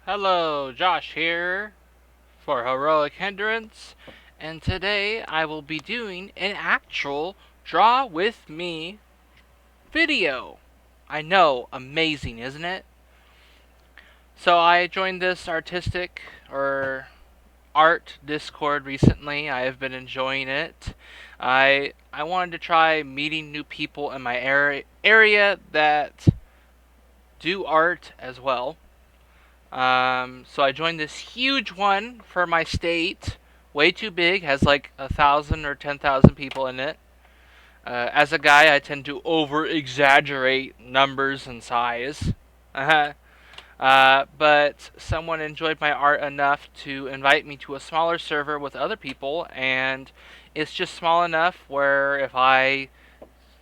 Hello, Josh here for Heroic Hindrance, and today I will be doing an actual Draw With Me video. I know, amazing, isn't it? So I joined this artistic or art Discord recently. I have been enjoying it. I wanted to try meeting new people in my area that do art as well. So I joined this huge one for my state. Way too big, has like 1,000 or 10,000 people in it. As a guy, I tend to over exaggerate numbers and size. But someone enjoyed my art enough to invite me to a smaller server with other people, and it's just small enough where if I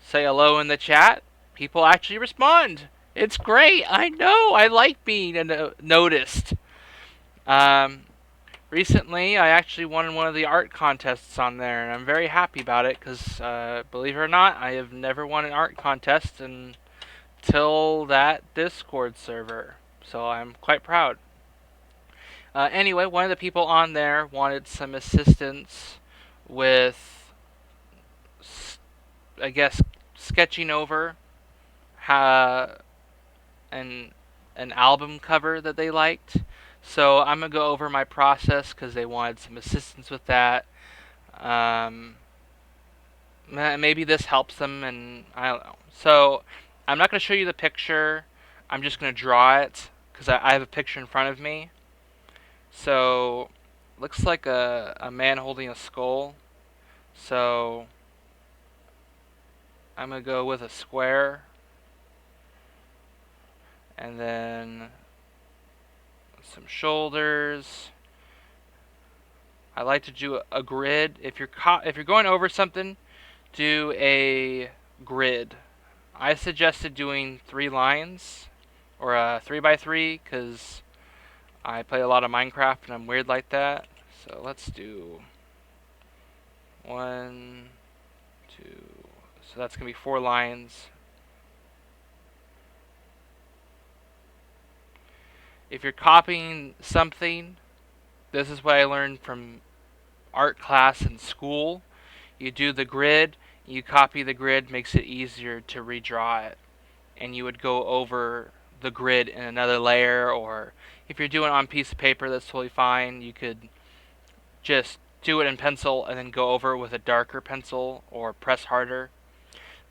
say hello in the chat, people actually respond. It's great. I know. I like being noticed. Um, Recently, I actually won one of the art contests on there, and I'm very happy about it because, believe it or not, I have never won an art contest until that Discord server. So I'm quite proud. Anyway, one of the people on there wanted some assistance with, I guess, sketching over uh, an an album cover that they liked. So I'm gonna go over my process because they wanted some assistance with that. Um, Maybe this helps them, and I don't know. So I'm not gonna show you the picture. I'm just gonna draw it because I have a picture in front of me. So looks like a man holding a skull. So I'm gonna go with a square, and then some shoulders. I like to do a grid. If you're going over something, do a grid. I suggested doing 3 lines or a 3x3 because I play a lot of Minecraft and I'm weird like that. So let's do 1, 2. So that's gonna be 4 lines. If you're copying something, this is what I learned from art class in school. You do the grid, you copy the grid, makes it easier to redraw it. And you would go over the grid in another layer, or if you're doing it on a piece of paper, that's totally fine. You could just do it in pencil and then go over it with a darker pencil or press harder.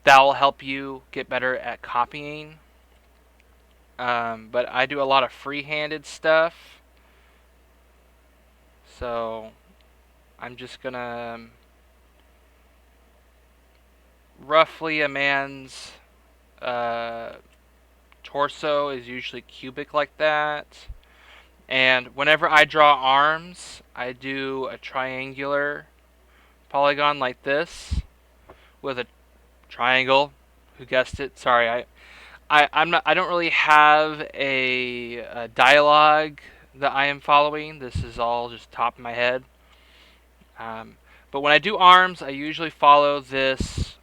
That will help you get better at copying. But I do a lot of free-handed stuff, so I'm just gonna roughly a man's uh, torso is usually cubic like that. And whenever I draw arms, I do a triangular polygon like this with a triangle. Who guessed it? Sorry, I'm not. I don't really have a dialogue that I am following. This is all just top of my head. Um, but when I do arms, I usually follow this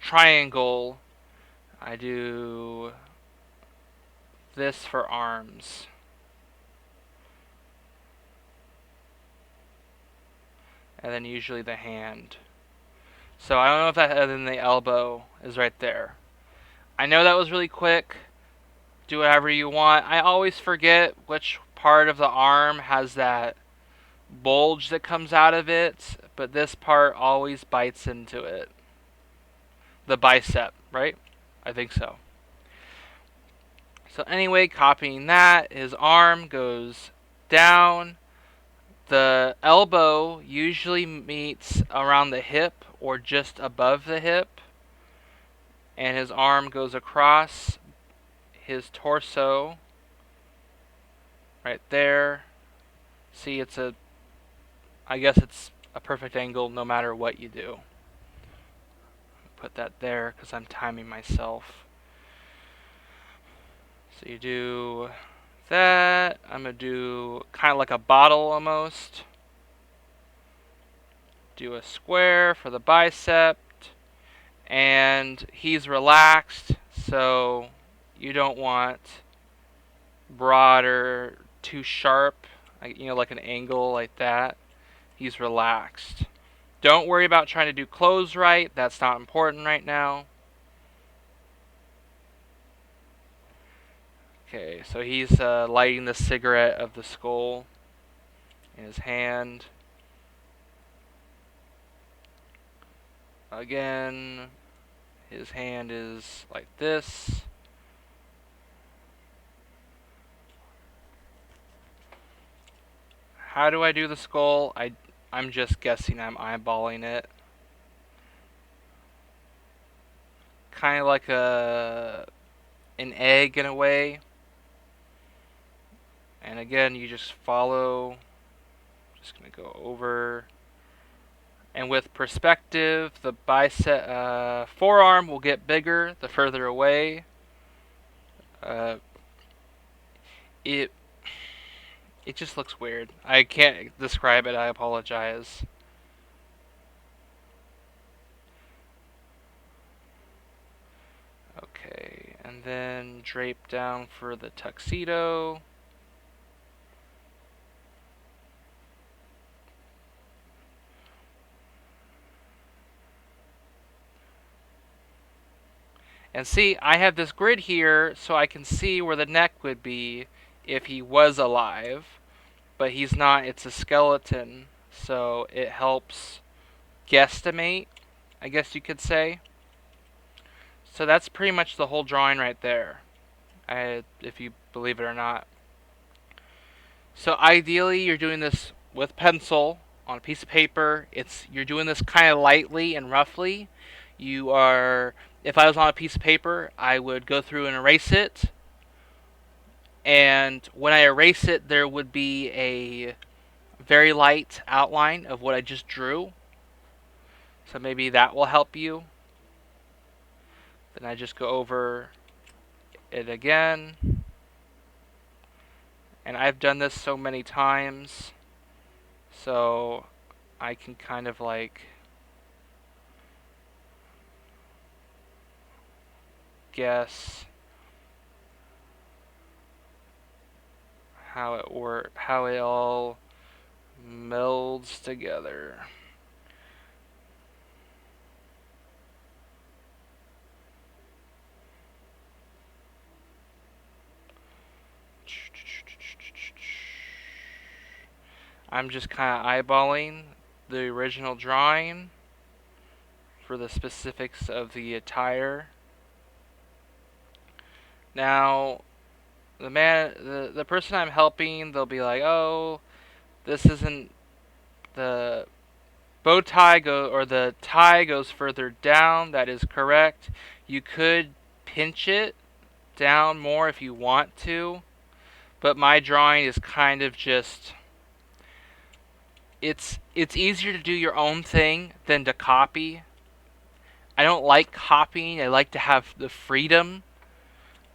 triangle. I do this for arms. And then usually the hand. So I don't know if that, and then the elbow is right there. I know that was really quick. Do whatever you want. I always forget which part of the arm has that bulge that comes out of it, but this part always bites into it. The bicep, right? I think so. So anyway, copying that, his arm goes down. The elbow usually meets around the hip or just above the hip, and his arm goes across his torso right there. See, I guess it's a perfect angle no matter what you do. Put that there because I'm timing myself. So you do that. I'm going to do kind of like a bottle almost. Do a square for the bicep. And he's relaxed, so you don't want broader too sharp, like an angle like that. He's relaxed. Don't worry about trying to do clothes right. That's not important right now. Okay, so he's lighting the cigarette of the skull in his hand. Again, his hand is like this. How do I do the skull? I'm just guessing. I'm eyeballing it. Kind of like an egg in a way. And again, you just follow. Just gonna go over. And with perspective, the forearm will get bigger the further away. Uh, it it just looks weird. I can't describe it. I apologize. Okay, and then drape down for the tuxedo. And see, I have this grid here so I can see where the neck would be if he was alive. But he's not, it's a skeleton. So it helps guesstimate, I guess you could say. So that's pretty much the whole drawing right there, if you believe it or not. So ideally, you're doing this with pencil on a piece of paper. You're doing this kind of lightly and roughly. If I was on a piece of paper, I would go through and erase it. And when I erase it, there would be a very light outline of what I just drew. So maybe that will help you. Then I just go over it again. And I've done this so many times, so I can kind of like guess how it all melds together. I'm just kind of eyeballing the original drawing for the specifics of the attire. Now, the person I'm helping, they'll be like, "Oh, this isn't the bow tie or the tie goes further down." That is correct. You could pinch it down more if you want to, but my drawing is kind of just it's easier to do your own thing than to copy. I don't like copying. I like to have the freedom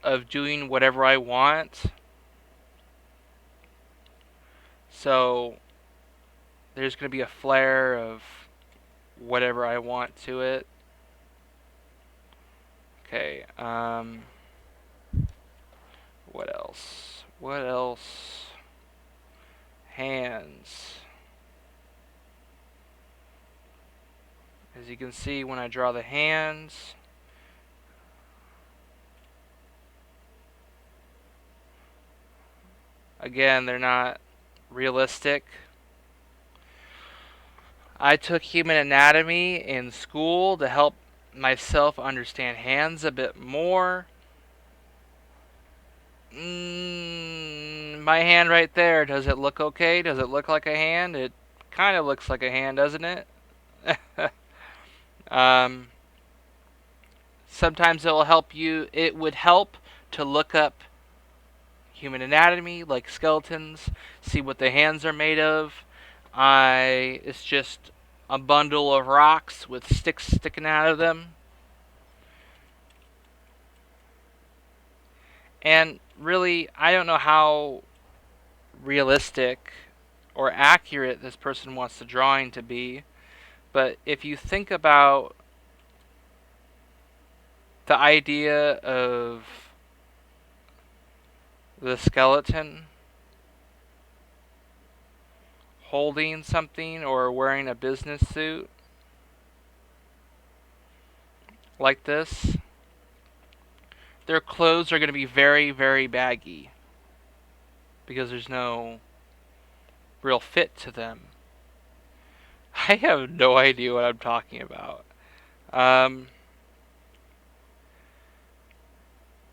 of doing whatever I want. So there's going to be a flare of whatever I want to it. Okay, what else? What else? Hands. As you can see, when I draw the hands, again, they're not realistic. I took human anatomy in school to help myself understand hands a bit more. My hand right there, does it look okay? Does it look like a hand? It kind of looks like a hand, doesn't it? Sometimes it would help to look up human anatomy, like skeletons, see what the hands are made of. It's just a bundle of rocks with sticks sticking out of them. And really, I don't know how realistic or accurate this person wants the drawing to be, but if you think about the idea of the skeleton, holding something or wearing a business suit like this, their clothes are going to be very, very baggy because there's no real fit to them. I have no idea what I'm talking about.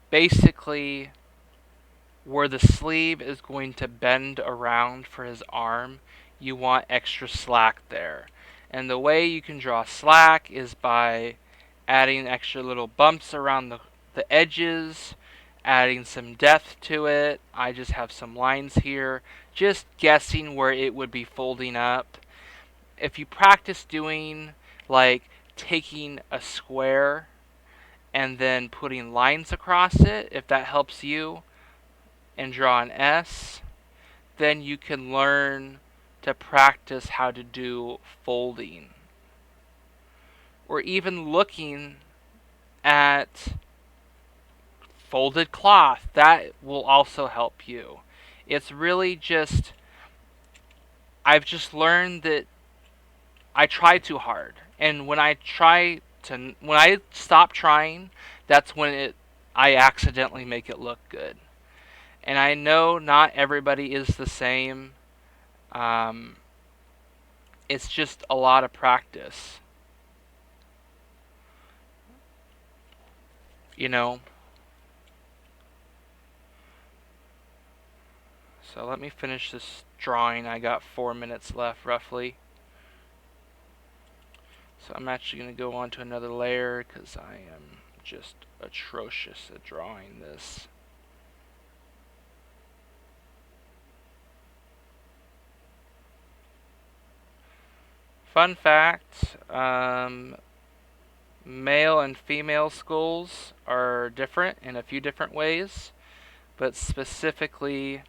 Basically, where the sleeve is going to bend around for his arm, you want extra slack there. And the way you can draw slack is by adding extra little bumps around the edges, adding some depth to it. I just have some lines here, just guessing where it would be folding up. If you practice doing, like, taking a square and then putting lines across it, if that helps you, and draw an S, then you can learn to practice how to do folding. Or even looking at folded cloth, that will also help you. It's really just, I've just learned that I try too hard. And when I stop trying, that's when I accidentally make it look good. And I know not everybody is the same. It's just a lot of practice. You know? So let me finish this drawing. I got 4 minutes left, roughly. So I'm actually going to go on to another layer because I am just atrocious at drawing this. Fun fact, male and female skulls are different in a few different ways, but specifically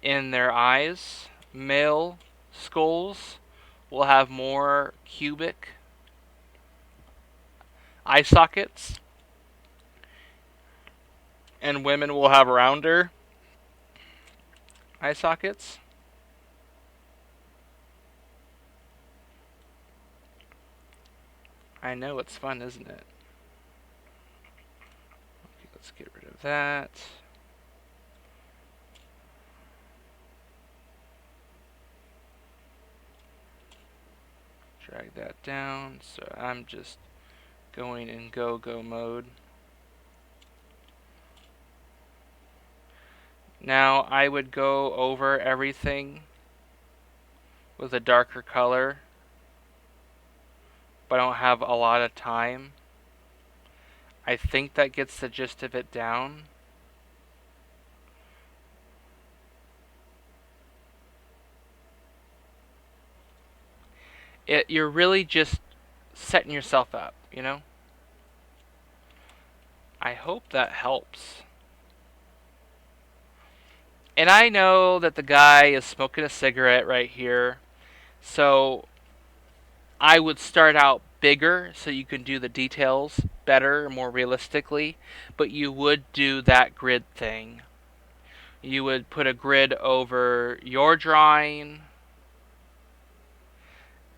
in their eyes. Male skulls will have more cubic eye sockets, and women will have rounder eye sockets. I know, it's fun, isn't it? Okay, let's get rid of that. Drag that down, so I'm just going in go-go mode. Now I would go over everything with a darker color, but I don't have a lot of time. I think that gets the gist of it down. You're really just setting yourself up, you know? I hope that helps. And I know that the guy is smoking a cigarette right here, so I would start out bigger so you can do the details better, more realistically, but you would do that grid thing. You would put a grid over your drawing,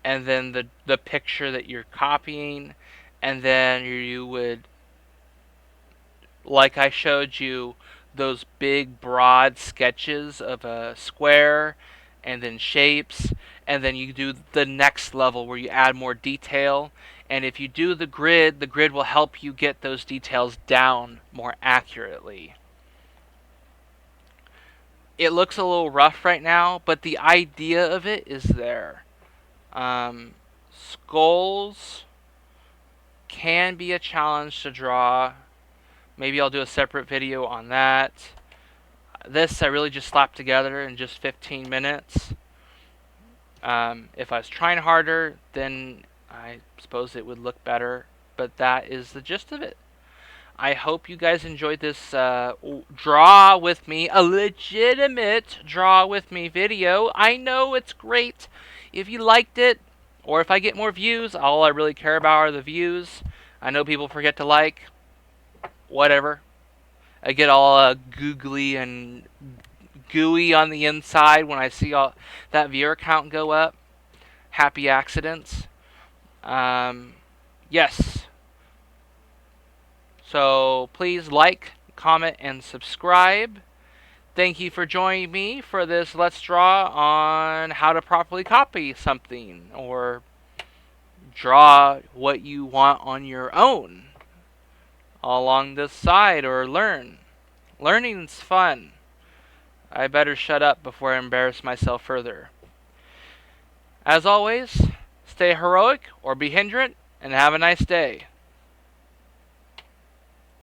and then the picture that you're copying, and then you would, like I showed you, those big broad sketches of a square and then shapes, and then you do the next level where you add more detail. And if you do the grid will help you get those details down more accurately. It looks a little rough right now, but the idea of it is there. Skulls can be a challenge to draw. Maybe I'll do a separate video on that. This I really just slapped together in just 15 minutes. If I was trying harder, then I suppose it would look better. But that is the gist of it. I hope you guys enjoyed this draw with me, a legitimate draw with me video. I know it's great. If you liked it, or if I get more views, all I really care about are the views. I know people forget to like. Whatever. I get all googly and gooey on the inside when I see all that viewer count go up. Happy accidents. Yes. So please like, comment, and subscribe. Thank you for joining me for this Let's Draw on how to properly copy something or draw what you want on your own along this side or learn. Learning's fun. I better shut up before I embarrass myself further. As always, stay heroic or be hindrant and have a nice day.